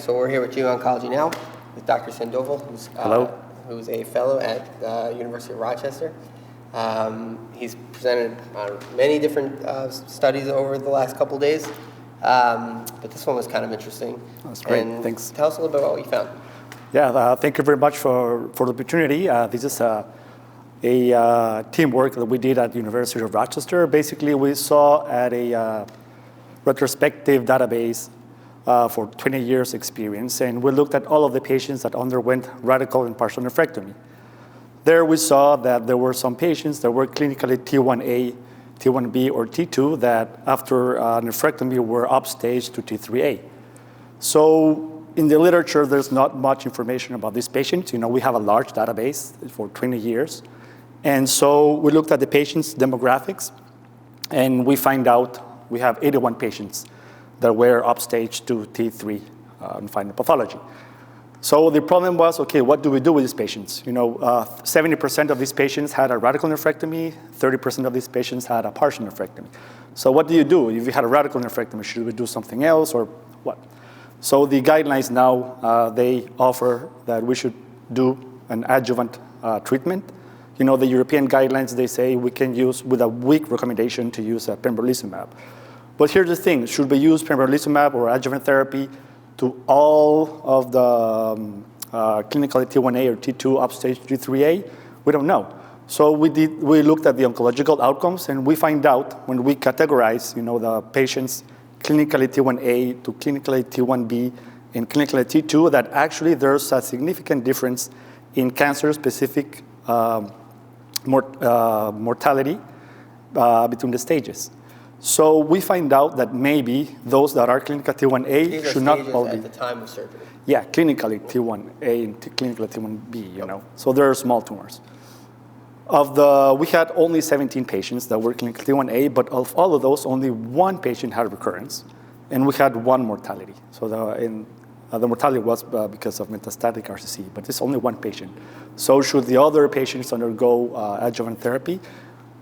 So we're here with GU Oncology now with Dr. Sandoval, who's a fellow at University of Rochester. He's presented on many different studies over the last couple days, but this one was kind of interesting. That's great. And thanks. Tell us a little bit about what you found. Yeah, thank you very much for the opportunity. This is a teamwork that we did at University of Rochester. Basically, we saw at a retrospective database for 20 years experience, and we looked at all of the patients that underwent radical and partial nephrectomy. There we saw that there were some patients that were clinically T1a, T1b, or T2 that after nephrectomy were upstaged to T3a. So in the literature, there's not much information about these patients. We have a large database for 20 years. And so we looked at the patients' demographics, and we find out we have 81 patients that were upstaged to T3 and find the pathology. So the problem was, okay, what do we do with these patients? 70% of these patients had a radical nephrectomy, 30% of these patients had a partial nephrectomy. So what do you do? If you had a radical nephrectomy, should we do something else or what? So the guidelines now, they offer that we should do an adjuvant treatment. The European guidelines, they say we can use, with a weak recommendation, to use pembrolizumab. But here's the thing, should we use pembrolizumab or adjuvant therapy to all of the clinical T1a or T2 upstage T3a? We don't know. So we looked at the oncological outcomes, and we find out when we categorize the patients clinically T1a to clinically T1b and clinically T2 that actually there's a significant difference in cancer-specific mortality between the stages. So we find out that maybe those that are clinical T1a should not all be. At the time of surgery. Yeah, clinically T1a and clinically T1b, So there are small tumors. We had only 17 patients that were clinically T1a, but of all of those, only one patient had recurrence, and we had one mortality. So the mortality was because of metastatic RCC, but it's only one patient. So should the other patients undergo adjuvant therapy?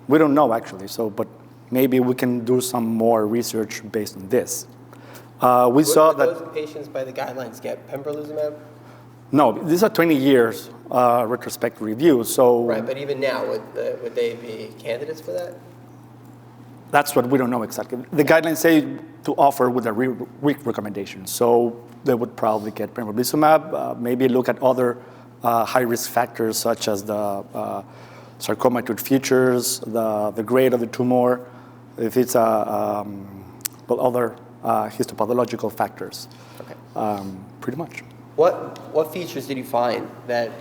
We don't know, actually. But maybe we can do some more research based on this. We saw that those patients by the guidelines get pembrolizumab? No, these are 20 years retrospective review. So right, but even now, would they be candidates for that? That's what we don't know exactly. The guidelines say to offer with a weak recommendation. So they would probably get pembrolizumab, maybe look at other high-risk factors such as the sarcomatoid features, the grade of the tumor, if it's other histopathological factors. Okay. Pretty much. What features did you find that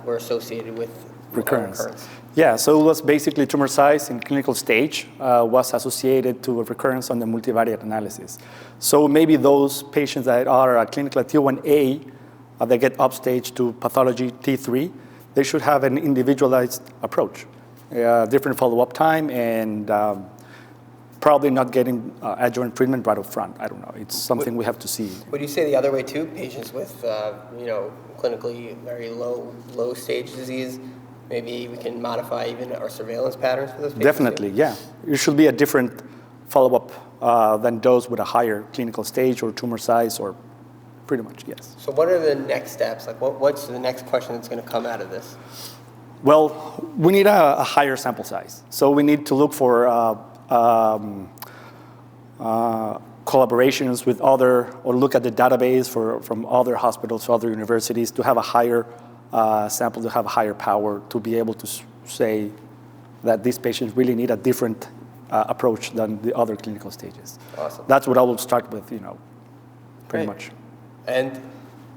were associated with recurrence? Yeah, so it was basically tumor size in clinical stage was associated to a recurrence on the multivariate analysis. So maybe those patients that are clinical T1a, they get upstaged to pathology T3, they should have an individualized approach, different follow-up time, and probably not getting adjuvant treatment right up front. I don't know. It's something we have to see. Would you say the other way too? Patients with clinically very low stage disease, maybe we can modify even our surveillance patterns for those patients? Definitely, yeah. It should be a different follow-up than those with a higher clinical stage or tumor size, or pretty much, yes. So what are the next steps? Like what's the next question that's going to come out of this? Well, we need a higher sample size. So we need to look for collaborations with or look at the database from other hospitals, other universities, to have a higher sample, to have a higher power, to be able to say that these patients really need a different approach than the other clinical stages. Awesome. That's what I will start with, pretty much. And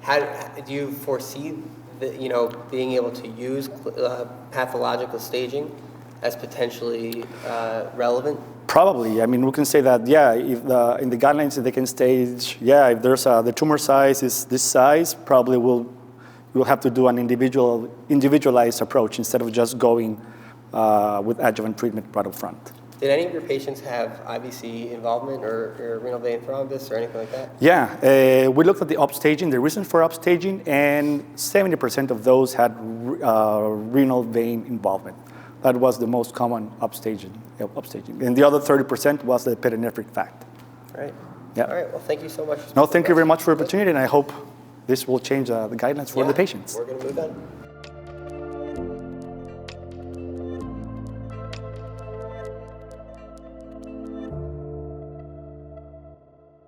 how do you foresee being able to use pathological staging as potentially relevant? Probably. I mean, we can say that, yeah, if in the guidelines they can stage, yeah, if there's the tumor size is this size, probably we'll have to do an individualized approach instead of just going with adjuvant treatment right up front. Did any of your patients have IVC involvement or renal vein thrombus or anything like that? Yeah, we looked at the upstaging, the reason for upstaging, and 70% of those had renal vein involvement. That was the most common upstaging. And the other 30% was the pediatric fact. Right. Yeah. All right. Well, thank you so much. No, thank you very much for the opportunity, and I hope this will change the guidelines for the patients. We're going to move on.